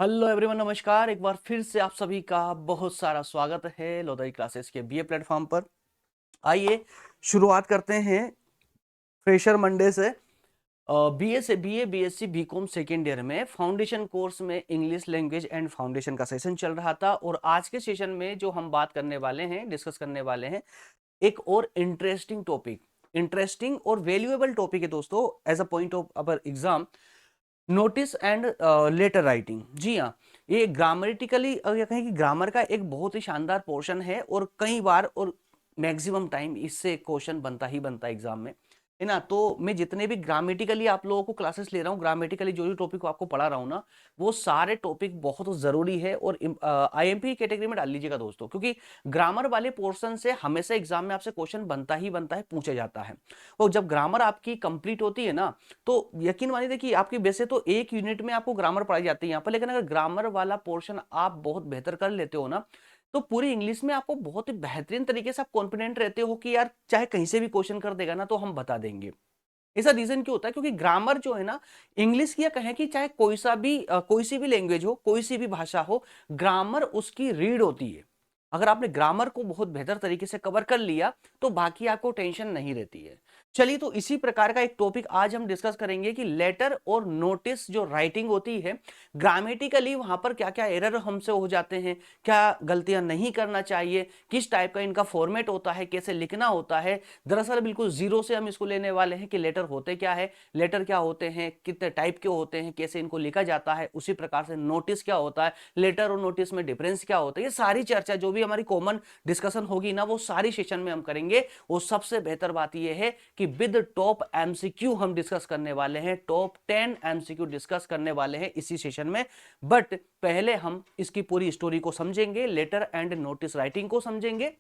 Hello everyone, नमस्कार। एक बार फिर से आप सभी का बहुत सारा स्वागत है लोधई क्लासेस के बीए प्लेटफॉर्म पर। आइए शुरुआत करते हैं फ्रेशर मंडे से। बीए से BA, BSc, BCom second year में फाउंडेशन कोर्स में इंग्लिश लैंग्वेज एंड फाउंडेशन का सेशन चल रहा था। और आज के सेशन में जो हम बात करने वाले हैं, डिस्कस करने वाले हैं, एक और इंटरेस्टिंग टॉपिक, इंटरेस्टिंग और वैल्यूएबल टॉपिक है दोस्तों, as a point of our exam. Notice and letter writing. जी हाँ, ये ग्रामेटिकली या कहें कि ग्रामर का एक बहुत ही शानदार पोर्शन है और कई बार और मैक्सिमम टाइम इससे क्वेश्चन बनता ही बनता है एग्जाम में, है ना। तो मैं जितने भी ग्रामेटिकली आप लोगों को क्लासेस ले रहा हूँ, ग्रामेटिकली जो भी टॉपिक आपको पढ़ा रहा हूँ ना, वो सारे टॉपिक बहुत जरूरी है और आईएमपी कैटेगरी में डाल लीजिएगा दोस्तों, क्योंकि ग्रामर वाले पोर्शन से हमेशा एग्जाम में आपसे क्वेश्चन बनता ही बनता है, पूछा जाता है। और जब ग्रामर आपकी कंप्लीट होती है ना, तो यकीन मानिए देखिए, आपकी वैसे तो एक यूनिट में आपको ग्रामर पढ़ाई जाती है यहाँ पर, लेकिन अगर ग्रामर वाला पोर्शन आप बहुत बेहतर कर लेते हो ना, तो पूरी इंग्लिश में आपको बहुत ही बेहतरीन तरीके से आप कॉन्फिडेंट रहते हो कि यार चाहे कहीं से भी क्वेश्चन कर देगा ना तो हम बता देंगे। ऐसा रीजन क्यों होता है? क्योंकि ग्रामर जो है ना, इंग्लिश की या कहें कि चाहे कोई सी भी लैंग्वेज हो, कोई सी भी भाषा हो, ग्रामर उसकी रीड होती है। अगर आपने ग्रामर को बहुत बेहतर तरीके से कवर कर लिया तो बाकी आपको टेंशन नहीं रहती है। चलिए, तो इसी प्रकार का एक टॉपिक आज हम डिस्कस करेंगे कि लेटर और नोटिस जो राइटिंग होती है, ग्रामेटिकली वहां पर क्या क्या एरर हमसे हो जाते हैं, क्या गलतियां नहीं करना चाहिए, किस टाइप का इनका फॉर्मेट होता है, कैसे लिखना होता है। दरअसल बिल्कुल जीरो से हम इसको लेने वाले हैं कि लेटर होते क्या है, लेटर क्या होते हैं, कितने टाइप के होते हैं, कैसे इनको लिखा जाता है। उसी प्रकार से नोटिस क्या होता है, लेटर और नोटिस में डिफरेंस क्या होता है। ये सारी चर्चा जो भी हमारी कॉमन डिस्कशन होगी ना, वो सारी सेशन में हम करेंगे। और सबसे बेहतर बात यह है कि विद टॉप एमसीक्यू हम डिस्कस करने वाले हैं, टॉप 10 एमसीक्यू डिस्कस करने वाले हैं इसी सेशन में। बट पहले हम इसकी पूरी स्टोरी को समझेंगे, लेटर एंड नोटिस राइटिंग को समझेंगे।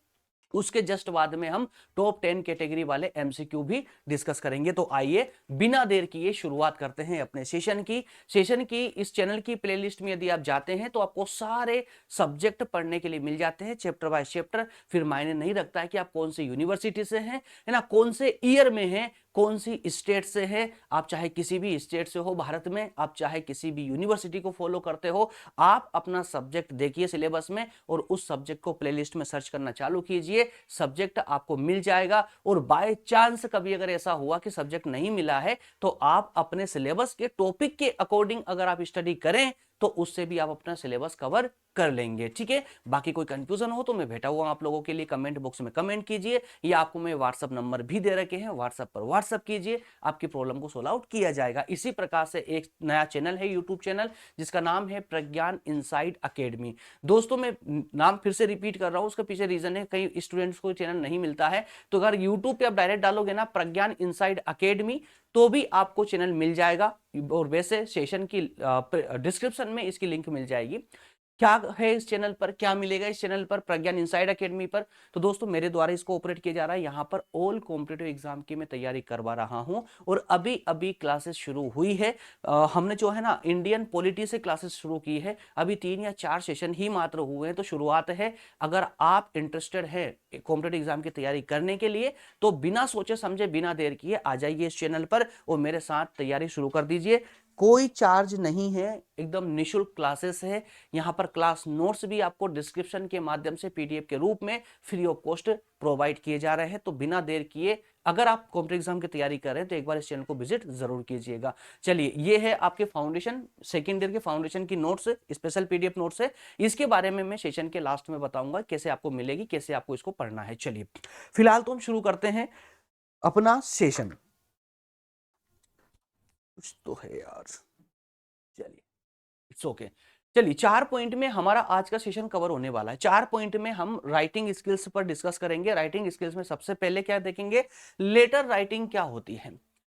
उसके जस्ट बाद में हम टॉप 10 कैटेगरी वाले एमसीक्यू भी डिस्कस करेंगे। तो आइए बिना देर किए शुरुआत करते हैं अपने सेशन की इस चैनल की प्लेलिस्ट में यदि आप जाते हैं तो आपको सारे सब्जेक्ट पढ़ने के लिए मिल जाते हैं, चैप्टर बाय चैप्टर। फिर मायने नहीं रखता है कि आप कौन सी यूनिवर्सिटी से हैं, है ना, कौन से ईयर में हैं, कौन सी स्टेट से है। आप चाहे किसी भी स्टेट से हो भारत में, आप चाहे किसी भी यूनिवर्सिटी को फॉलो करते हो, आप अपना सब्जेक्ट देखिए सिलेबस में और उस सब्जेक्ट को प्लेलिस्ट में सर्च करना चालू कीजिए। सब्जेक्ट आपको मिल जाएगा। और बाय चांस कभी अगर ऐसा हुआ कि सब्जेक्ट नहीं मिला है, तो आप अपने सिलेबस के टॉपिक के अकॉर्डिंग अगर आप स्टडी करें तो उससे भी आप अपना सिलेबस कवर कर लेंगे। ठीक है, बाकी कोई कंफ्यूजन हो तो मैं बैठा हुआ आप लोगों के लिए, कमेंट बॉक्स में कमेंट कीजिए, या आपको मैं व्हाट्सअप नंबर भी दे रखे हैं, व्हाट्सअप पर व्हाट्सअप कीजिए, आपकी प्रॉब्लम को सोल्व आउट किया जाएगा। इसी प्रकार से एक नया चैनल है, यूट्यूब चैनल, जिसका नाम है प्रज्ञान इनसाइड अकेडमी। दोस्तों, मैं नाम फिर से रिपीट कर रहा हूं, उसका पीछे रीजन है, कई स्टूडेंट्स को चैनल नहीं मिलता है। तो अगर यूट्यूब पे आप डायरेक्ट डालोगे ना प्रज्ञान इनसाइड अकेडमी, तो भी आपको चैनल मिल जाएगा। और वैसे सेशन की डिस्क्रिप्शन में इसकी लिंक मिल जाएगी। क्या है इस चैनल पर, क्या मिलेगा इस चैनल पर, प्रज्ञान इनसाइड एकेडमी पर? तो दोस्तों, मेरे द्वारा इसको ऑपरेट किया जा रहा है। यहाँ पर ऑल कॉम्पिटिटिव एग्जाम की मैं तैयारी करवा रहा हूं और अभी अभी क्लासेस शुरू हुई है। हमने जो है ना इंडियन पॉलिटी से क्लासेस शुरू की है, अभी 3 या 4 सेशन ही मात्र हुए हैं, तो शुरुआत है। अगर आप इंटरेस्टेड है कॉम्पिटिटिव एग्जाम की तैयारी करने के लिए, तो बिना सोचे समझे, बिना देर किए आ जाइए इस चैनल पर और मेरे साथ तैयारी शुरू कर दीजिए। कोई चार्ज नहीं है, एकदम निःशुल्क क्लासेस है। यहाँ पर क्लास नोट्स भी आपको डिस्क्रिप्शन के माध्यम से पीडीएफ के रूप में फ्री ऑफ कॉस्ट प्रोवाइड किए जा रहे हैं। तो बिना देर किए, अगर आप कॉम्पिटिटिव एग्जाम की तैयारी कर रहे हैं तो एक बार इस चैनल को विजिट जरूर कीजिएगा। चलिए, ये है आपके फाउंडेशन सेकेंड ईयर के फाउंडेशन की नोट्स, स्पेशल पीडीएफ नोट्स है। इसके बारे में मैं सेशन के लास्ट में बताऊंगा कैसे आपको मिलेगी, कैसे आपको इसको पढ़ना है। चलिए, फिलहाल तो हम शुरू करते हैं अपना सेशन। कुछ तो है यार, चलिए, इट्स ओके। चलिए, 4 पॉइंट में हमारा आज का सेशन कवर होने वाला है। 4 पॉइंट में हम राइटिंग स्किल्स पर डिस्कस करेंगे। राइटिंग स्किल्स में सबसे पहले क्या देखेंगे, लेटर राइटिंग क्या होती है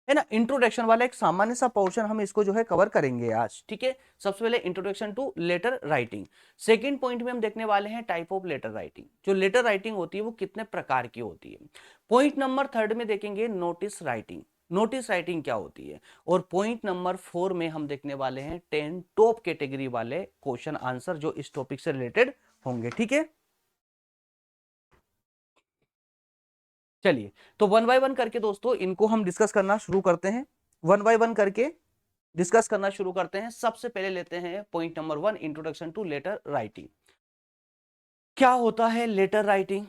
ना। इंट्रोडक्शन वाला एक सामान्य सा पोर्शन हम इसको जो है कवर करेंगे आज। ठीक है, सबसे पहले introduction to letter writing. Second point में हम देखने वाले हैं टाइप ऑफ लेटर राइटिंग। जो लेटर राइटिंग होती है वो कितने प्रकार की होती है। पॉइंट नंबर थर्ड में देखेंगे नोटिस राइटिंग। नोटिस राइटिंग क्या होती है। और पॉइंट नंबर 4 में हम देखने वाले हैं 10 टॉप कैटेगरी वाले क्वेश्चन आंसर जो इस टॉपिक से रिलेटेड होंगे। ठीक है, चलिए, तो वन बाय वन करके दोस्तों इनको हम डिस्कस करना शुरू करते हैं, वन बाय वन करके डिस्कस करना शुरू करते हैं। सबसे पहले लेते हैं point number 1, introduction to letter writing. क्या होता है लेटर राइटिंग?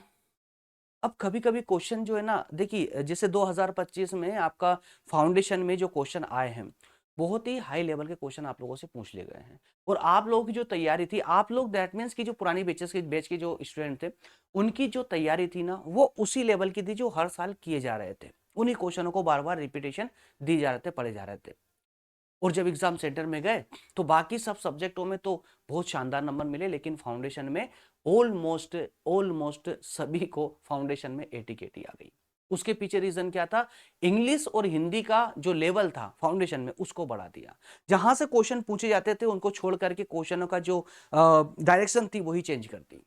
अब कभी कभी क्वेश्चन जो है ना, देखिए जैसे 2025 में आपका फाउंडेशन में जो क्वेश्चन आए हैं, बहुत ही हाई लेवल के क्वेश्चन आप लोगों से पूछ लिए गए हैं। और आप लोगों की जो तैयारी थी, आप लोग दैट मीन्स की जो पुरानी बैच के जो स्टूडेंट थे, उनकी जो तैयारी थी ना, वो उसी लेवल की थी जो हर साल किए जा रहे थे। उन्हीं क्वेश्चनों को बार बार रिपीटेशन दी जा रहे थे, पढ़े जा रहे थे। और जब एग्जाम सेंटर में गए तो बाकी सब सब्जेक्टों में तो बहुत शानदार नंबर मिले, लेकिन फाउंडेशन में ऑलमोस्ट ऑलमोस्ट सभी को फाउंडेशन में 80 आ गई। उसके पीछे रीजन क्या था? इंग्लिश और हिंदी का जो लेवल था फाउंडेशन में, उसको बढ़ा दिया। जहां से क्वेश्चन पूछे जाते थे उनको छोड़ करके क्वेश्चनों का जो डायरेक्शन थी वही चेंज कर दी,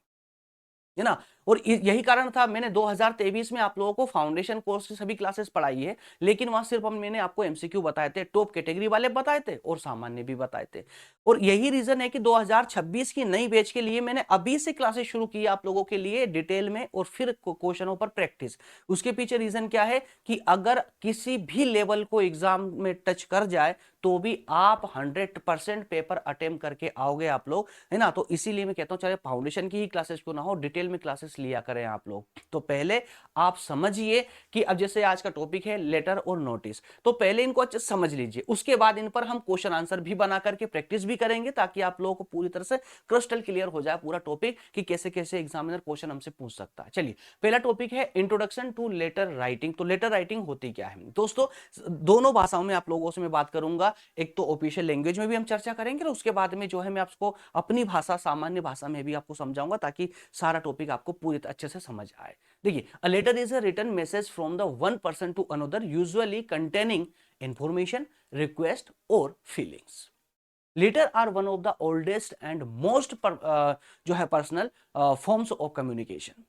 है ना। और यही कारण था, मैंने 2023 में आप लोगों को फाउंडेशन कोर्स की सभी क्लासेस पढ़ाई है, लेकिन वहां सिर्फ मैंने आपको एमसीक्यू बताए थे, टॉप कैटेगरी वाले बताए थे और सामान्य भी बताए थे। और यही रीजन है कि 2026 की नई बैच के लिए मैंने अभी से क्लासेस शुरू की आप लोगों के लिए डिटेल में, और फिर क्वेश्चनों पर प्रैक्टिस। उसके पीछे रीजन क्या है कि अगर किसी भी लेवल को एग्जाम में टच कर जाए तो भी आप 100% पेपर अटेम्प्ट करके आओगे आप लोग, है ना। तो इसीलिए मैं कहता हूं, चाहे फाउंडेशन की ही क्लासेस क्यों ना हो, डिटेल में क्लासेस लिया करें आप लोग। तो पहले आप समझिए कि अब जैसे आज का टॉपिक है लेटर और नोटिस, तो पहले इनको अच्छे से समझ लीजिए। उसके बाद इन पर हम क्वेश्चन आंसर भी बना करके प्रैक्टिस भी करेंगे, ताकि आप लोगों को पूरी तरह से क्रिस्टल क्लियर हो जाए पूरा टॉपिक कि कैसे कैसे एग्जामिनर क्वेश्चन हमसे पूछ सकता है। चलिए, पहला टॉपिक है इंट्रोडक्शन टू लेटर राइटिंग। तो लेटर राइटिंग होती क्या है दोस्तों? दोनों भाषाओं में आप लोगों से मैं बात करूंगा। एक तो ऑफिशियल लैंग्वेज में भी हम चर्चा करेंगे, और उसके बाद में जो है मैं आपको अपनी भाषा, सामान्य भाषा में भी आपको समझाऊंगा, ताकि सारा टॉपिक आपको पूरी अच्छे से समझ आए। देखिए, a letter is a written message from the one person to another, usually containing information, request और feelings. Letter are one of the oldest and most जो है पर्सनल फॉर्म्स ऑफ कम्युनिकेशन।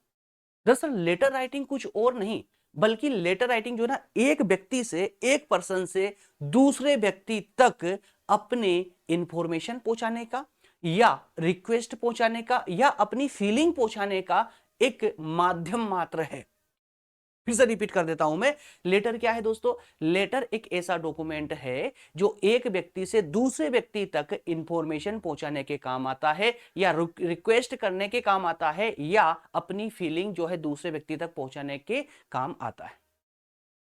दरअसल लेटर राइटिंग कुछ और नहीं, बल्कि letter writing जो है ना, एक व्यक्ति से, एक पर्सन से दूसरे व्यक्ति तक अपने इंफॉर्मेशन पहुंचाने का, या रिक्वेस्ट पहुंचाने का, या अपनी फीलिंग पहुंचाने का एक माध्यम मात्र है। फिर से रिपीट कर देता हूं मैं, लेटर क्या है दोस्तों? लेटर एक ऐसा डॉक्यूमेंट है जो एक व्यक्ति से दूसरे व्यक्ति तक इंफॉर्मेशन पहुंचाने के काम आता है, या रिक्वेस्ट करने के काम आता है, या अपनी फीलिंग जो है दूसरे व्यक्ति तक पहुंचाने के काम आता है।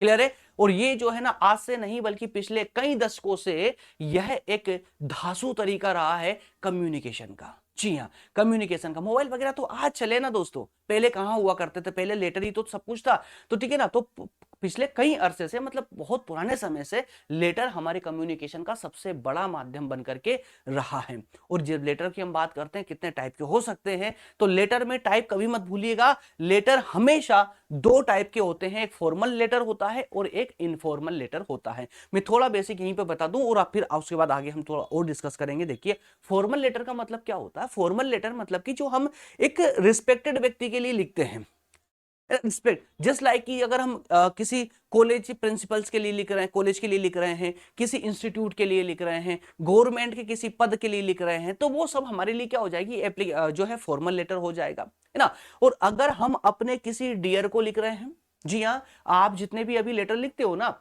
क्लियर है? और ये जो है ना, आज से नहीं बल्कि पिछले कई दशकों से यह एक धांसू तरीका रहा है कम्युनिकेशन का। जी हाँ, कम्युनिकेशन का। मोबाइल वगैरह तो आज चले ना दोस्तों, पहले कहां हुआ करते थे? पहले लेटर ही तो सब कुछ था। तो ठीक है ना, तो पिछले कई अरसे से, मतलब बहुत पुराने समय से लेटर हमारे कम्युनिकेशन का सबसे बड़ा माध्यम बनकर के रहा है। और जब लेटर की हम बात करते हैं कितने टाइप के हो सकते हैं, तो लेटर में टाइप कभी मत भूलिएगा, लेटर हमेशा दो टाइप के होते हैं, एक फॉर्मल लेटर होता है और एक इनफॉर्मल लेटर होता है। मैं थोड़ा बेसिक यहीं पे बता दूं, और आप फिर उसके बाद आगे हम थोड़ा और डिस्कस करेंगे। देखिए, फॉर्मल लेटर का मतलब क्या होता है? फॉर्मल लेटर मतलब कि जो हम एक रिस्पेक्टेड व्यक्ति के लिए लिखते हैं, रिस्पेक्ट, जस्ट लाइक कि अगर हम किसी कॉलेज प्रिंसिपल्स के लिए लिख रहे हैं, कॉलेज के लिए लिख रहे हैं, किसी इंस्टीट्यूट के लिए लिख रहे हैं, गवर्नमेंट के किसी पद के लिए लिख रहे हैं, तो वो सब हमारे लिए क्या हो जाएगी? जो है फॉर्मल लेटर हो जाएगा, है ना। और अगर हम अपने किसी डियर को लिख रहे हैं, जी हाँ, आप जितने भी अभी लेटर लिखते हो ना,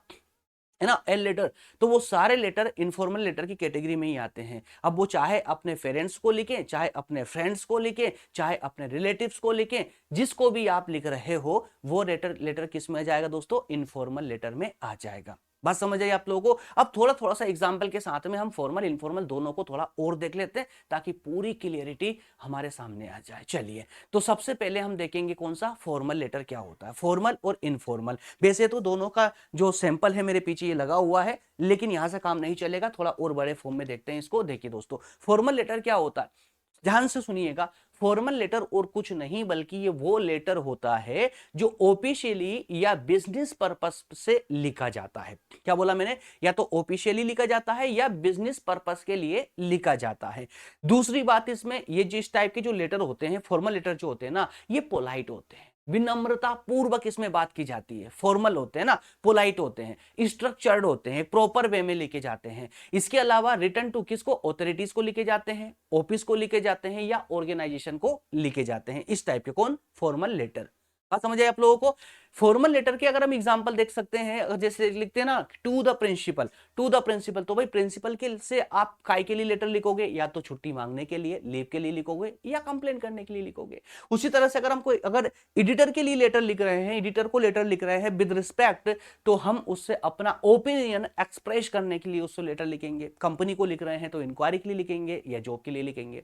है ना, एल लेटर, तो वो सारे लेटर इनफॉर्मल लेटर की कैटेगरी में ही आते हैं। अब वो चाहे अपने पेरेंट्स को लिखें, चाहे अपने फ्रेंड्स को लिखें, चाहे अपने रिलेटिव्स को लिखें, जिसको भी आप लिख रहे हो, वो लेटर किस में आ जाएगा दोस्तों? इनफॉर्मल लेटर में आ जाएगा। बात समझ आई आप लोगों को? अब थोड़ा थोड़ा सा एग्जाम्पल के साथ में हम फॉर्मल इनफॉर्मल दोनों को थोड़ा और देख लेते हैं, ताकि पूरी क्लियरिटी हमारे सामने आ जाए। चलिए, तो सबसे पहले हम देखेंगे कौन सा फॉर्मल लेटर क्या होता है, फॉर्मल और इनफॉर्मल। वैसे तो दोनों का जो सैंपल है मेरे पीछे ये लगा हुआ है, लेकिन यहां से काम नहीं चलेगा, थोड़ा और बड़े फॉर्म में देखते हैं इसको। देखिए दोस्तों, फॉर्मल लेटर क्या होता है, ध्यान से सुनिएगा। फॉर्मल लेटर और कुछ नहीं, बल्कि ये वो लेटर होता है जो ऑफिशियली या बिजनेस पर्पस से लिखा जाता है। क्या बोला मैंने? या तो ऑफिशियली लिखा जाता है या बिजनेस पर्पस के लिए लिखा जाता है। दूसरी बात इसमें, ये जिस टाइप के जो लेटर होते हैं, फॉर्मल लेटर जो होते हैं ना, ये पोलाइट होते हैं, विनम्रता पूर्वक इसमें बात की जाती है। फॉर्मल होते हैं ना, पोलाइट होते हैं, स्ट्रक्चर्ड होते हैं, प्रॉपर वे में लिखे जाते हैं। इसके अलावा रिटर्न टू किसको? ऑथोरिटीज को लिखे जाते हैं, ऑफिस को लिखे जाते हैं, या ऑर्गेनाइजेशन को लिखे जाते हैं। इस टाइप के कौन? Formal letter. बात समझ आए आप लोगों को। फॉर्मल लेटर के अगर हम एग्जांपल देख सकते हैं, जैसे लिखते हैं ना to the principal, to the principal, तो भाई प्रिंसिपल के से आप काय के लिए लेटर लिखोगे, या तो छुट्टी मांगने के लिए, लीव के लिए लिखोगे, या कंप्लेन करने के लिए लिखोगे। उसी तरह से अगर हम कोई अगर एडिटर के लिए लेटर लिख रहे हैं, एडिटर को लेटर लिख रहे हैं विद रिस्पेक्ट, तो हम उससे अपना ओपिनियन एक्सप्रेस करने के लिए उससे लेटर लिखेंगे। कंपनी को लिख रहे हैं तो इंक्वायरी के लिए लिखेंगे या जॉब के लिए लिखेंगे।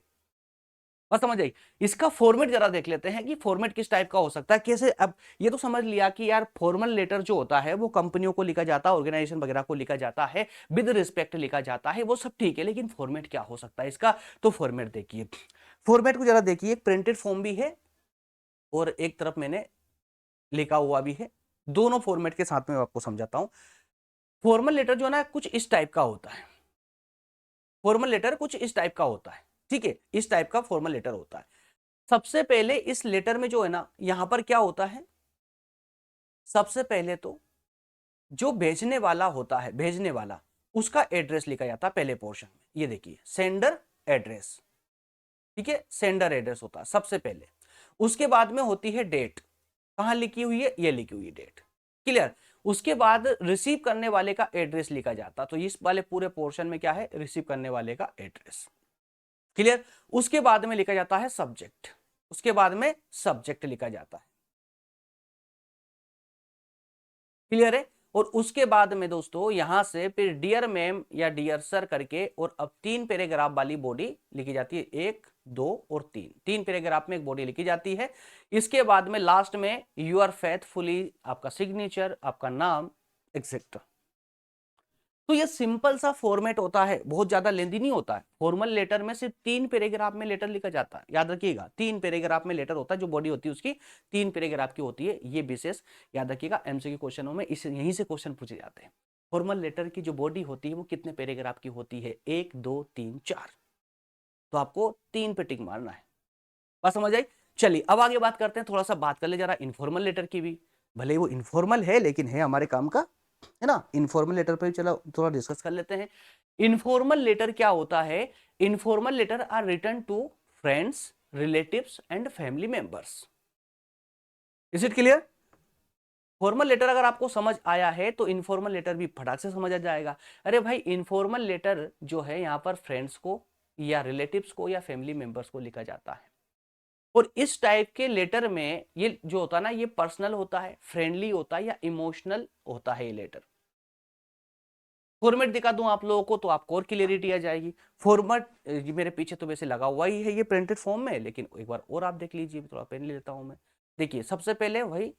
बस समझ आई। इसका फॉर्मेट जरा देख लेते हैं कि फॉर्मेट किस टाइप का हो सकता है, कैसे। अब ये तो समझ लिया कि यार फॉर्मल लेटर जो होता है वो कंपनियों को लिखा जाता है, ऑर्गेनाइजेशन वगैरह को लिखा जाता है, विद रिस्पेक्ट लिखा जाता है, वो सब ठीक है, लेकिन फॉर्मेट क्या हो सकता है इसका। तो फॉर्मेट देखिए, फॉर्मेट को जरा देखिए, एक प्रिंटेड फॉर्म भी है और एक तरफ मैंने लिखा हुआ भी है, दोनों फॉर्मेट के साथ में आपको समझाता हूं। फॉर्मल लेटर जो है ना कुछ इस टाइप का होता है, फॉर्मल लेटर कुछ इस टाइप का होता है, ठीक है, इस टाइप का फॉर्मल लेटर होता है। सबसे पहले इस लेटर में जो है ना, यहां पर क्या होता है, सबसे पहले तो जो भेजने वाला होता है, भेजने वाला, उसका एड्रेस लिखा जाता है पहले पोर्शन में। ये देखिए सेंडर एड्रेस, ठीक है, सेंडर एड्रेस होता है सबसे पहले। उसके बाद में होती है डेट, कहां लिखी हुई है, ये लिखी हुई है डेट, क्लियर। उसके बाद रिसीव करने वाले का एड्रेस लिखा जाता, तो इस वाले पूरे पोर्शन में क्या है, रिसीव करने वाले का एड्रेस, क्लियर। उसके बाद में लिखा जाता है सब्जेक्ट, उसके बाद में सब्जेक्ट लिखा जाता है, क्लियर है। और उसके बाद में दोस्तों यहां से फिर डियर मैम या डियर सर करके, और अब 3 पैराग्राफ वाली बॉडी लिखी जाती है, 1 2 और 3, 3 पैराग्राफ में एक बॉडी लिखी जाती है। इसके बाद में लास्ट में यू आर फेथफुली, आपका सिग्नेचर, आपका नाम, एक्सेट्रा। तो ये सिंपल सा फॉर्मेट होता है, बहुत ज्यादा लेंदी नहीं होता है। फॉर्मल लेटर में सिर्फ 3 पैराग्राफ में लेटर लिखा जाता है, याद रखिएगा 3 पैराग्राफ में लेटर होता है, जो बॉडी होती है उसकी 3 पैराग्राफ की होती है, ये विशेष याद रखिएगा। एमसीक्यू क्वेश्चनों में इस यहीं से क्वेश्चन पूछे जाते हैं। फॉर्मल लेटर की जो बॉडी होती है वो कितने पैराग्राफ की होती है, 1 2 3 4, तो आपको 3 पे टिक मारना है। बात समझ आई। चलिए अब आगे बात करते हैं, थोड़ा सा बात कर ले जरा इनफॉर्मल लेटर की भी। भले वो इनफॉर्मल है लेकिन है हमारे काम का, है ना। इनफॉर्मल लेटर पर चलो थोड़ा डिस्कस कर लेते हैं। इनफॉर्मल लेटर क्या होता है, informal letter are written to friends, relatives and family members. Is it clear. Formal letter अगर आपको समझ आया है तो इनफॉर्मल लेटर भी फटाक से समझ आ जाएगा। अरे भाई इनफॉर्मल लेटर जो है यहाँ पर फ्रेंड्स को या रिलेटिव्स को या फैमिली मेंबर्स को लिखा जाता है, और इस टाइप के लेटर में ये जो होता है ना, ये पर्सनल होता है, फ्रेंडली होता है या इमोशनल होता है ये लेटर। फॉर्मेट दिखा दूं आप लोगों को तो आपको और क्लियरिटी आ जाएगी। फॉर्मेट मेरे पीछे तो वैसे लगा हुआ ही है ये प्रिंटेड फॉर्म में, लेकिन एक बार और आप देख लीजिए, थोड़ा पेन ले लेता हूं मैं। देखिए सबसे पहले वही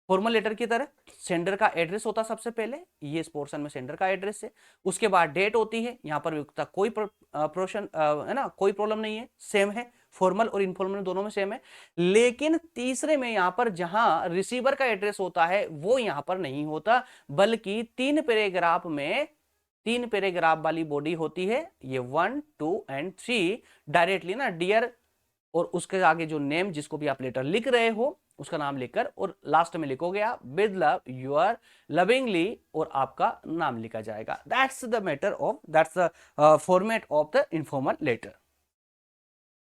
फॉर्मल लेटर की तरह सेंडर का एड्रेस होता है सबसे पहले, ये इस पोर्शन में सेंडर का एड्रेस है। उसके बाद डेट होती है, यहाँ पर कोई प्रोशन है ना, कोई प्रॉब्लम नहीं है, सेम है, फॉर्मल और इनफॉर्मल दोनों में सेम है। लेकिन तीसरे में यहाँ पर जहां रिसीवर का एड्रेस होता है वो यहाँ पर नहीं होता, बल्कि 3 पैराग्राफ में 3 पैराग्राफ वाली बॉडी होती है, ये 1 2 एंड 3 डायरेक्टली ना डियर, और उसके आगे जो नेम जिसको भी आप लेटर लिख रहे हो उसका नाम लिखकर, और लास्ट में लिखोगे आप with love you are lovingly, और आपका नाम लिखा जाएगा। That's the matter of, that's the format of the informal letter.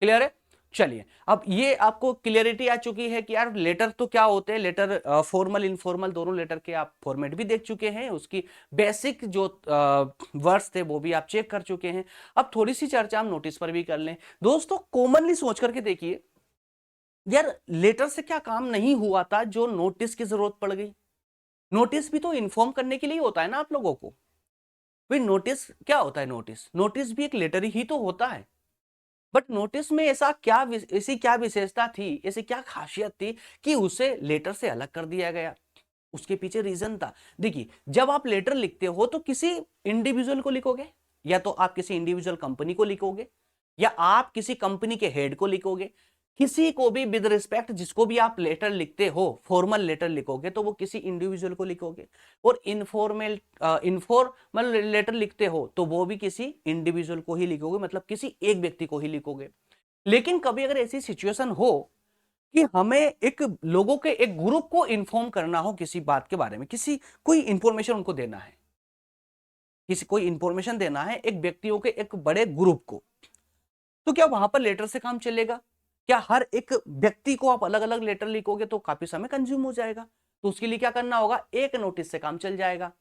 Clear है। चलिए अब ये आपको क्लियरिटी आ चुकी है कि यार लेटर तो क्या होते हैं, लेटर फॉर्मल इनफॉर्मल दोनों लेटर के आप फॉर्मेट भी देख चुके हैं, उसकी बेसिक जो वर्ड्स थे वो भी आप चेक कर चुके हैं। अब थोड़ी सी चर्चा हम नोटिस पर भी कर लें। दोस्तों कॉमनली सोच करके देखिए, यार लेटर से क्या काम नहीं हुआ था जो नोटिस की जरूरत पड़ गई। नोटिस भी तो इन्फॉर्म करने के लिए होता है ना आप लोगों को। भाई नोटिस क्या होता है, नोटिस नोटिस भी एक लेटर ही तो होता है। बट नोटिस में ऐसा क्या, ऐसी क्या विशेषता थी, ऐसी क्या खासियत थी कि उसे लेटर से अलग कर दिया गया। उसके पीछे रीजन था। देखिए जब आप लेटर लिखते हो तो किसी इंडिविजुअल को लिखोगे, या तो आप किसी इंडिविजुअल कंपनी को लिखोगे, या आप किसी कंपनी के हेड को लिखोगे। किसी को भी विद रिस्पेक्ट जिसको भी आप लेटर लिखते हो, फॉर्मल लेटर लिखोगे तो वो किसी इंडिविजुअल को लिखोगे, और इनफॉर्मल लेटर लिखते हो तो वो भी किसी इंडिविजुअल को ही लिखोगे, मतलब किसी एक व्यक्ति को ही लिखोगे। लेकिन कभी अगर ऐसी सिचुएशन हो कि हमें एक लोगों के एक ग्रुप को इन्फॉर्म करना हो किसी बात के बारे में, किसी कोई इंफॉर्मेशन उनको देना है, किसी कोई इंफॉर्मेशन देना है एक व्यक्तियों के एक बड़े ग्रुप को, तो क्या वहां पर लेटर से काम चलेगा? क्या हर एक व्यक्ति को आप अलग अलग लेटर लिखोगे तो काफी समय कंज्यूम हो जाएगा। तो उसके लिए क्या करना होगा, एक नोटिस से काम चल जाएगा,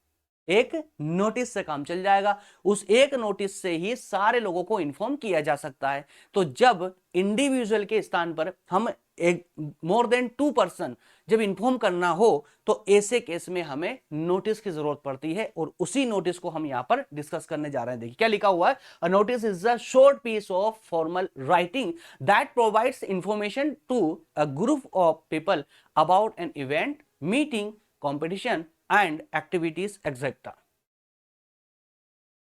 एक नोटिस से काम चल जाएगा। उस एक नोटिस से ही सारे लोगों को इन्फॉर्म किया जा सकता है। तो जब इंडिविजुअल के स्थान पर हम एक मोर देन 2 पर्सन जब इन्फॉर्म करना हो तो ऐसे केस में हमें नोटिस की जरूरत पड़ती है, और उसी नोटिस को हम यहां पर डिस्कस करने जा रहे हैं। देखिए क्या लिखा हुआ है, a notice is a short piece of formal writing that provides information to a group of people about an event, meeting, competition and activities etcetera.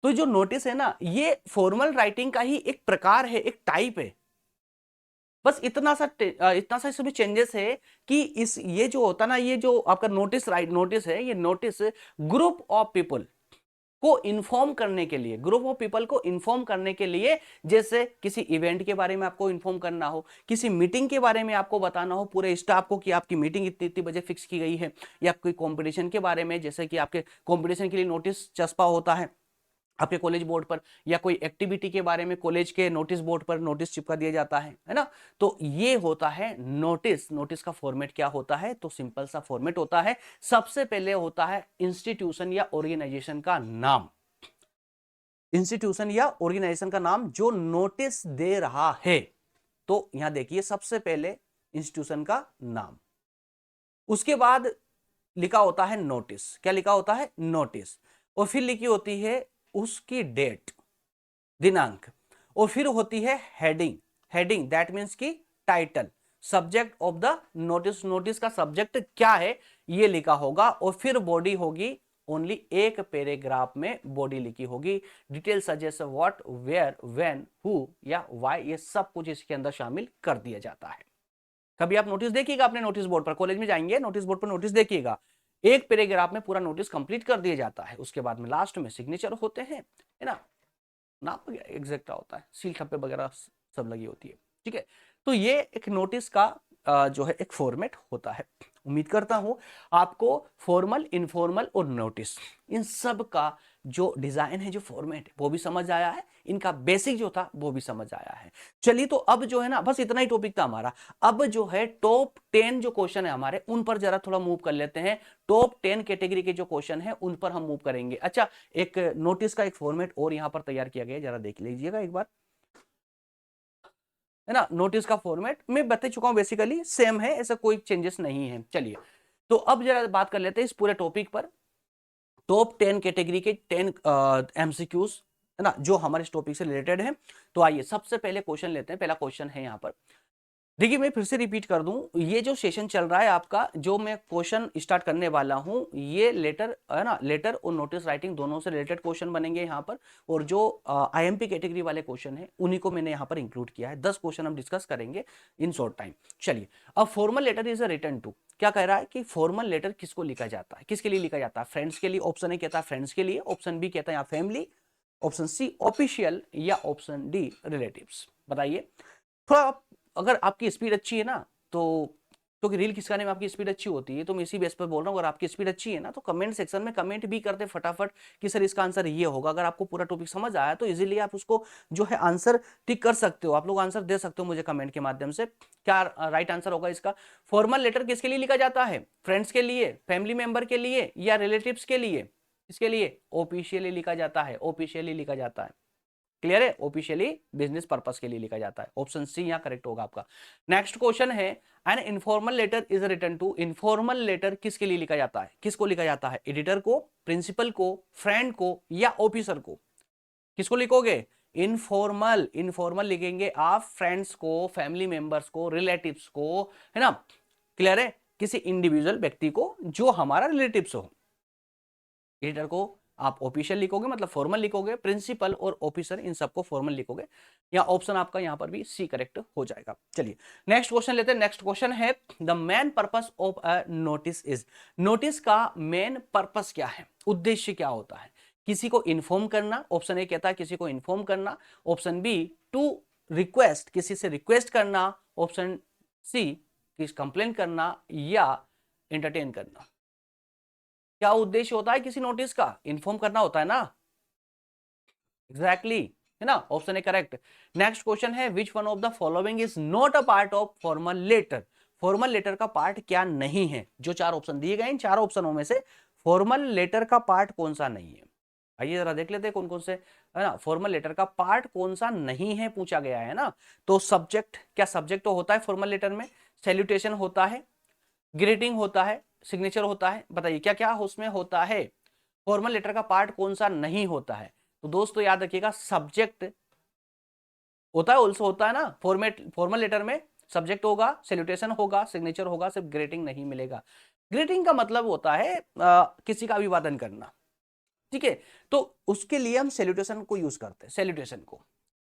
तो जो नोटिस है ना, ये फॉर्मल राइटिंग का ही एक प्रकार है, एक टाइप है। बस इतना सा इसमें चेंजेस है कि इस ये जो होता ना, ये जो आपका नोटिस है, ये नोटिस ग्रुप ऑफ पीपल को इन्फॉर्म करने के लिए, ग्रुप ऑफ पीपल को इन्फॉर्म करने के लिए, जैसे किसी इवेंट के बारे में आपको इन्फॉर्म करना हो, किसी मीटिंग के बारे में आपको बताना हो पूरे स्टाफ को कि आपकी मीटिंग इतनी इतनी बजे फिक्स की गई है, या कोई कंपटीशन के बारे में, जैसे कि आपके कंपटीशन के लिए नोटिस चस्पा होता है आपके कॉलेज बोर्ड पर, या कोई एक्टिविटी के बारे में कॉलेज के नोटिस बोर्ड पर नोटिस चिपका दिया जाता है ना। तो ये होता है नोटिस। नोटिस का फॉर्मेट क्या होता है, तो सिंपल सा फॉर्मेट होता है। सबसे पहले होता है इंस्टीट्यूशन या ऑर्गेनाइजेशन का नाम, इंस्टीट्यूशन या ऑर्गेनाइजेशन का नाम जो नोटिस दे रहा है। तो यहां देखिए सबसे पहले इंस्टीट्यूशन का नाम, उसके बाद लिखा होता है नोटिस। क्या लिखा होता है, नोटिस। और फिर लिखी होती है उसकी डेट, दिनांक। और फिर होती है हेडिंग, हेडिंग दैट मीन्स की title, subject of the notice, notice का सब्जेक्ट क्या है ये लिखा होगा। और फिर बॉडी होगी, ओनली एक पैराग्राफ में बॉडी लिखी होगी, detail suggest what, where, when, who या व्हाई, ये सब कुछ इसके अंदर शामिल कर दिया जाता है। कभी आप नोटिस देखिएगा अपने नोटिस बोर्ड पर, कॉलेज में जाएंगे नोटिस बोर्ड पर नोटिस देखिएगा, एक पैराग्राफ में पूरा नोटिस कंप्लीट कर दिया जाता है। उसके बाद में लास्ट में सिग्नेचर होते हैं, है ना, नाम वगैरह एग्जैक्ट होता है, सील ठप्पे वगैरह सब लगी होती है। ठीक है, तो ये एक नोटिस का जो है एक फॉर्मेट होता है। उम्मीद करता हूं आपको फॉर्मल, इनफॉर्मल और नोटिस, इन सब का जो डिजाइन है, जो फॉर्मेट है, वो भी समझ आया है, इनका बेसिक जो था वो भी समझ आया है। चलिए, तो अब जो है ना, बस इतना ही टॉपिक था हमारा। अब जो है टॉप 10 जो क्वेश्चन है हमारे, उन पर जरा थोड़ा मूव कर लेते हैं। टॉप 10 कैटेगरी के जो क्वेश्चन है उन पर हम मूव करेंगे। अच्छा, एक नोटिस का एक फॉर्मेट और यहां पर तैयार किया गया है, जरा देख लीजिएगा एक बार, है ना। नोटिस का फॉर्मेट मैं बता चुका हूं, बेसिकली सेम है, ऐसा कोई चेंजेस नहीं है। चलिए, तो अब जरा बात कर लेते हैं इस पूरे टॉपिक पर। टॉप 10 कैटेगरी के 10 एमसीक्यूज, है ना, जो हमारे इस टॉपिक से रिलेटेड है। तो आइए सबसे पहले क्वेश्चन लेते हैं। पहला क्वेश्चन है यहाँ पर, देखिए मैं फिर से रिपीट कर दूं, ये जो सेशन चल रहा है आपका, जो मैं क्वेश्चन स्टार्ट करने वाला हूं, ये लेटर, है ना, लेटर और नोटिस राइटिंग दोनों से रिलेटेड क्वेश्चन बनेंगे यहाँ पर। और जो आईएमपी कैटेगरी वाले क्वेश्चन है उन्हीं को मैंने यहाँ पर इंक्लूड किया है। 10 क्वेश्चन हम डिस्कस करेंगे इन शॉर्ट टाइम। चलिए, अब formal letter is a written to, क्या कह रहा है कि फॉर्मल लेटर किसको लिखा जाता है, किसके लिए लिखा जाता है, फ्रेंड्स के लिए। ऑप्शन ए कहता है फ्रेंड्स के लिए, ऑप्शन बी कहता है यहाँ फैमिली, ऑप्शन सी ऑफिशियल, या ऑप्शन डी रिलेटिव्स। बताइए। थोड़ा, अगर आपकी स्पीड अच्छी है ना, तो क्योंकि रील खिसकाने में आपकी स्पीड अच्छी होती है, तो मैं इसी बेस पर बोल रहा हूँ। अगर आपकी स्पीड अच्छी है ना, तो कमेंट सेक्शन में कमेंट भी करते फटाफट कि सर इसका आंसर ये होगा। अगर आपको पूरा टॉपिक समझ आया तो इजीली आप उसको जो है आंसर टिक कर सकते हो, आप लोग आंसर दे सकते हो मुझे कमेंट के माध्यम से। क्या राइट आंसर होगा इसका? फॉर्मल लेटर किसके लिए लिखा जाता है? फ्रेंड्स के लिए, फैमिली मेंबर के लिए, या रिलेटिव्स के लिए? इसके लिए ऑफिशियली लिखा जाता है, ऑफिशियली लिखा जाता है। क्लियर है? ऑफिशियली बिजनेस पर्पस के लिए लिखा जाता है। ऑप्शन सी यहां करेक्ट होगा आपका। नेक्स्ट क्वेश्चन है, an informal letter is written to, informal letter किसके लिए लिखा जाता है, किसको लिखा जाता है? एडिटर को, प्रिंसिपल को, फ्रेंड को, या ऑफिसर को? किसको लिखोगे? इनफॉर्मल, इनफॉर्मल लिखेंगे आप फ्रेंड्स को, फैमिली मेंबर्स को, रिलेटिव्स को, है ना। क्लियर है? किसी इंडिविजुअल व्यक्ति को जो हमारा रिलेटिव्स हो। एडिटर को आप ऑफिशियल लिखोगे, मतलब फॉर्मल लिखोगे, प्रिंसिपल और ऑफिसर इन सबको फॉर्मल लिखोगे। या ऑप्शन आपका यहां पर भी सी करेक्ट हो जाएगा। चलिए नेक्स्ट क्वेश्चन लेते हैं। नेक्स्ट क्वेश्चन है, the main purpose of a notice is, notice का मेन पर्पस क्या है, उद्देश्य क्या होता है? किसी को इन्फॉर्म करना, ऑप्शन ए कहता है किसी को इन्फॉर्म करना, ऑप्शन बी टू रिक्वेस्ट, किसी से रिक्वेस्ट करना, ऑप्शन सी किस कंप्लेन करना, या एंटरटेन करना। क्या उद्देश्य होता है किसी नोटिस का? इन्फॉर्म करना होता है ना, एग्जैक्टली। है ना, option A correct. Next question है which one of the following is not a part of formal letter. Formal letter का पार्ट क्या नहीं है? जो चार ऑप्शन दिए गए इन चार ऑप्शनों में से फॉर्मल लेटर का पार्ट कौन सा नहीं है? आइए जरा देख लेते हैं कौन कौन से, है ना, फॉर्मल लेटर का पार्ट कौन सा नहीं है पूछा गया है ना। तो सब्जेक्ट, क्या सब्जेक्ट तो होता है फॉर्मल लेटर में, सैल्यूटेशन होता है, ग्रीटिंग होता है, सिग्नेचर होता है, बताइए क्या क्या उसमें होता है? फॉर्मल लेटर का पार्ट कौन सा नहीं होता है? तो दोस्तों याद रखिएगा सब्जेक्ट होता है, ऑल्सो होता है ना, फॉर्मल लेटर में सब्जेक्ट होगा, सैल्यूटेशन होगा, सिग्नेचर होगा, सिर्फ ग्रीटिंग नहीं मिलेगा। ग्रीटिंग का मतलब होता है किसी का अभिवादन करना, ठीक है, तो उसके लिए हम सैल्यूटेशन को यूज करते हैं, सैल्यूटेशन को,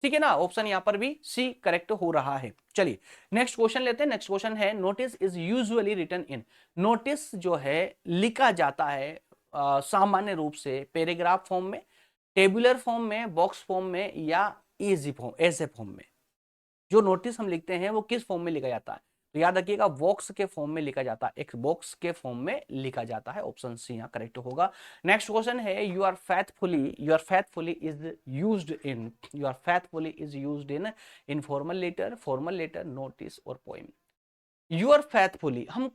ठीक है ना। ऑप्शन यहां पर भी सी करेक्ट हो रहा है। चलिए नेक्स्ट क्वेश्चन लेते हैं। नेक्स्ट क्वेश्चन है notice is usually written in. Notice जो है लिखा जाता है सामान्य रूप से पैराग्राफ फॉर्म में, टेबुलर फॉर्म में, बॉक्स फॉर्म में या इजी फॉर्म, ऐसे फॉर्म में। जो नोटिस हम लिखते हैं वो किस फॉर्म में लिखा जाता है? तो याद रखिएगा बॉक्स के फॉर्म में लिखा जाता है, एक बॉक्स के फॉर्म में लिखा जाता है। ऑप्शन सी यहां करेक्ट होगा। नेक्स्ट क्वेश्चन है yours faithfully is used in, yours faithfully is used in informal letter, formal letter, notice और पोएम। यू आर फैथफुली हम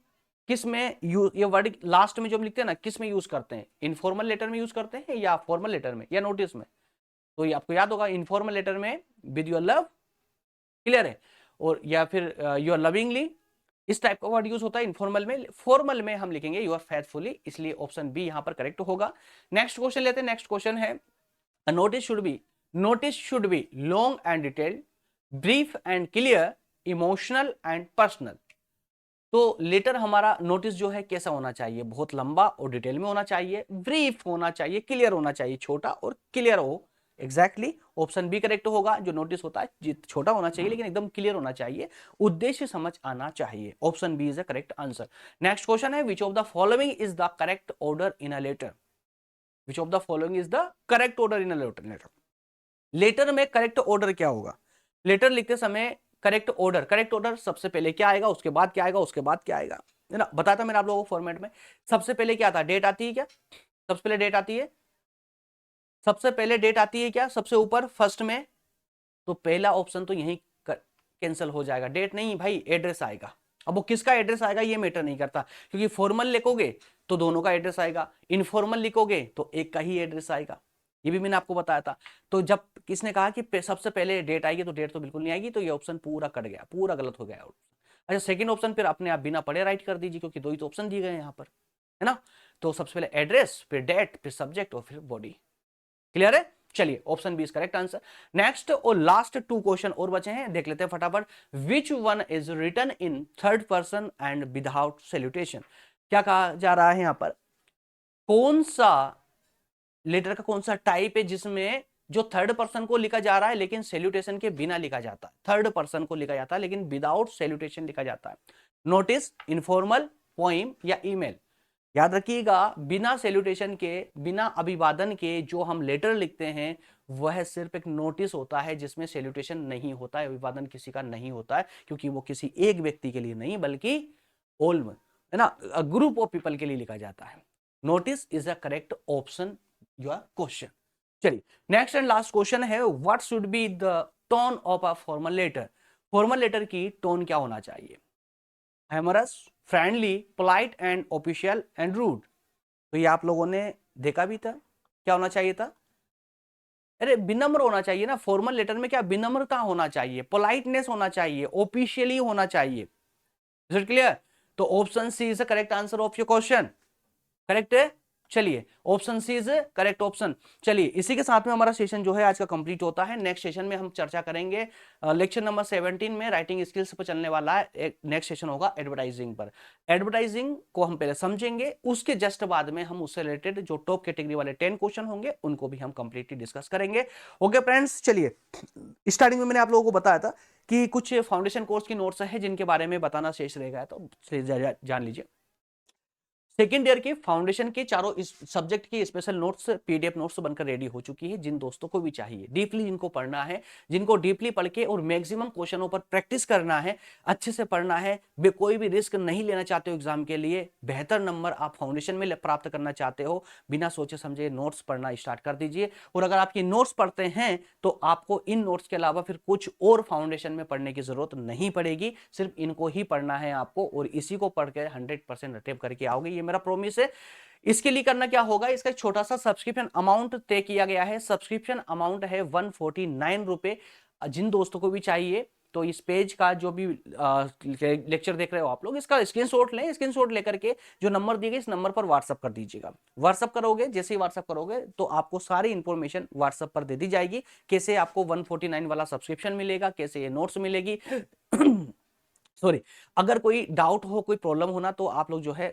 किस में ये वर्ड लास्ट में जो हम लिखते हैं ना, किस में यूज करते हैं? इनफॉर्मल लेटर में यूज करते हैं या फॉर्मल लेटर में या नोटिस में? तो ये आपको याद होगा इनफॉर्मल लेटर में विद योर लव, क्लियर है, और या फिर यू आर लविंगली, इस टाइप का वर्ड यूज होता है इनफॉर्मल में। फॉर्मल में हम लिखेंगे यू आर फेथफुली, इसलिए ऑप्शन बी यहां पर करेक्ट होगा। नेक्स्ट क्वेश्चन लेते हैं। नेक्स्ट क्वेश्चन है notice should be long and detailed, brief and clear, emotional and personal. तो लेटर हमारा नोटिस जो है कैसा होना चाहिए? बहुत लंबा और डिटेल में होना चाहिए, ब्रीफ होना चाहिए, क्लियर होना चाहिए, छोटा और क्लियर हो। एग्जैक्टली ऑप्शन बी करेक्ट होगा। जो नोटिस होता है छोटा होना चाहिए लेकिन एकदम क्लियर होना चाहिए, उद्देश्य समझ आना चाहिए। Option B is the correct answer. Next question है which of the following is the correct order in a letter. Which of the following is the correct order in a letter. Letter में correct order क्या होगा? Letter लिखते समय correct order सबसे पहले क्या आएगा, उसके बाद क्या आएगा, उसके बाद क्या आएगा, है ना, बताता मैंने आप लोगों को फॉर्मेट में। सबसे पहले क्या आता है? डेट आती है क्या? सबसे पहले डेट आती है, सबसे पहले डेट आती है क्या सबसे ऊपर फर्स्ट में? तो पहला ऑप्शन तो यही कैंसिल हो जाएगा, डेट नहीं भाई, एड्रेस आएगा। अब वो किसका एड्रेस आएगा ये मैटर नहीं करता, क्योंकि फॉर्मल लिखोगे तो दोनों का एड्रेस आएगा, इनफॉर्मल लिखोगे तो एक का ही एड्रेस आएगा, ये भी मैंने आपको बताया था। तो जब किसने कहा कि सबसे पहले डेट आएगी, तो डेट तो बिल्कुल नहीं आएगी, तो ये ऑप्शन पूरा कट गया, पूरा गलत हो गया। अच्छा सेकंड ऑप्शन फिर अपने आप बिना पढ़े राइट कर दीजिए, क्योंकि दो ही तो ऑप्शन दिए गए हैं यहाँ पर, है ना। तो सबसे पहले एड्रेस, फिर डेट, फिर सब्जेक्ट और फिर बॉडी। क्लियर है? चलिए option B is correct answer. Next और लास्ट टू क्वेश्चन और बचे हैं, देख लेते हैं फटाफट। Which one is written in third person and without salutation. क्या कहा जा रहा है यहां पर? कौन सा लेटर का कौन सा टाइप है जिसमें जो थर्ड पर्सन को लिखा जा रहा है लेकिन सैल्यूटेशन के बिना लिखा जाता है? थर्ड पर्सन को लिखा जाता है लेकिन विदाउट सैल्यूटेशन लिखा जाता है। नोटिस, इनफॉर्मल, पोइम या ईमेल। याद रखिएगा बिना सैल्यूटेशन के, बिना अभिवादन के जो हम लेटर लिखते हैं वह सिर्फ एक नोटिस होता है, जिसमें सैल्यूटेशन नहीं होता है, अभिवादन किसी का नहीं होता है, क्योंकि वो किसी एक व्यक्ति के लिए नहीं बल्कि ऑल, है ना, ग्रुप ऑफ पीपल के लिए लिखा जाता है। Notice is a correct option your question. चलिए नेक्स्ट एंड लास्ट क्वेश्चन है what should be the tone of a formal letter. Formal letter की टोन क्या होना चाहिए? Humorous, friendly, polite and official and rude. तो ये आप लोगों ने देखा भी था, क्या होना चाहिए था? अरे विनम्र होना चाहिए ना। फॉर्मल लेटर में क्या विनम्रता होना चाहिए, पोलाइटनेस होना चाहिए, ऑफिशियली होना चाहिए। Is it clear? तो option C is the correct answer of your question. Correct है? चलिए option C is correct option. चलिए इसी के साथ में हमारा सेशन जो है आज का कंप्लीट होता है। नेक्स्ट सेशन में हम चर्चा करेंगे लेक्चर नंबर 17 में राइटिंग स्किल्स पर चलने वाला है। नेक्स्ट सेशन होगा एडवर्टाइजिंग पर। एडवर्टाइजिंग को हम पहले समझेंगे, उसके जस्ट बाद में हम उससे रिलेटेड जो टॉप कैटेगरी वाले 10 क्वेश्चन होंगे उनको भी हम कंप्लीटली डिस्कस करेंगे। ओके फ्रेंड्स, चलिए स्टार्टिंग में मैंने आप लोगों को बताया था कि कुछ फाउंडेशन कोर्स की नोट्स है जिनके बारे में बताना शेष रह गया, तो जान लीजिए। सेकेंड ईयर के फाउंडेशन के चारों इस सब्जेक्ट की स्पेशल नोट्स पीडीएफ नोट्स बनकर रेडी हो चुकी है। जिन दोस्तों को भी चाहिए, डीपली जिनको पढ़ना है, जिनको डीपली पढ़ के और मैक्सिमम क्वेश्चनों पर प्रैक्टिस करना है, अच्छे से पढ़ना है, कोई भी रिस्क नहीं लेना चाहते हो एग्जाम के लिए, बेहतर नंबर आप फाउंडेशन में प्राप्त करना चाहते हो, बिना सोचे समझे नोट्स पढ़ना स्टार्ट कर दीजिए। और अगर आपकी नोट्स पढ़ते हैं तो आपको इन नोट्स के अलावा फिर कुछ और फाउंडेशन में पढ़ने की जरूरत नहीं पड़ेगी, सिर्फ इनको ही पढ़ना है आपको, और इसी को पढ़ के 100% अटेम्प्ट करके आओगे, ये मेरा प्रॉमिस है। इसके लिए करना क्या होगा, इसका एक छोटा सा सब्सक्रिप्शन अमाउंट तय किया गया है। सब्सक्रिप्शन अमाउंट है 149 रुपए। जिन दोस्तों को भी चाहिए तो इस पेज का जो भी लेक्चर देख रहे हो आप लोग, इसका स्क्रीनशॉट लें, स्क्रीनशॉट लेकर के जो नंबर दिए गए इस नंबर पर व्हाट्सअप कर दीजिएगा। व्हाट्सअप करोगे, जैसे ही व्हाट्सअप करोगे तो आपको सारी इंफॉर्मेशन व्हाट्सअप पर दे दी जाएगी, कैसे आपको 149 वाला सब्सक्रिप्शन मिलेगा, कैसे ये नोट्स मिलेगी। सॉरी, अगर कोई डाउट हो, कोई प्रॉब्लम होना, तो आप लोग जो है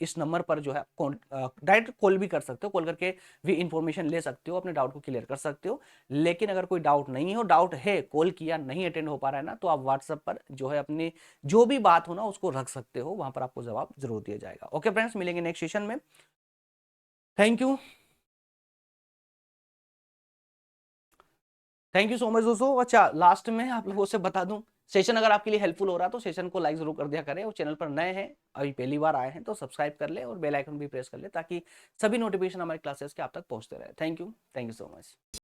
इस नंबर पर जो है डायरेक्ट कॉल भी कर सकते हो, कॉल करके भी इंफॉर्मेशन ले सकते हो, अपने डाउट को क्लियर कर सकते हो। लेकिन अगर कोई डाउट नहीं हो, डाउट है, कॉल किया नहीं अटेंड हो पा रहा है ना, तो आप व्हाट्सएप पर जो है अपनी जो भी बात हो ना उसको रख सकते हो, वहां पर आपको जवाब जरूर दिया जाएगा। ओके फ्रेंड्स, मिलेंगे नेक्स्ट सेशन में। Thank you, thank you so much दोस्तों। अच्छा, लास्ट में आप लोगों से बता दूं, सेशन अगर आपके लिए हेल्पफुल हो रहा है तो सेशन को लाइक जरूर कर दिया करें, और चैनल पर नए हैं, अभी पहली बार आए हैं तो सब्सक्राइब कर ले और बेल आइकन भी प्रेस कर ले, ताकि सभी नोटिफिकेशन हमारे क्लासेस के आप तक पहुंचते रहे। Thank you so much.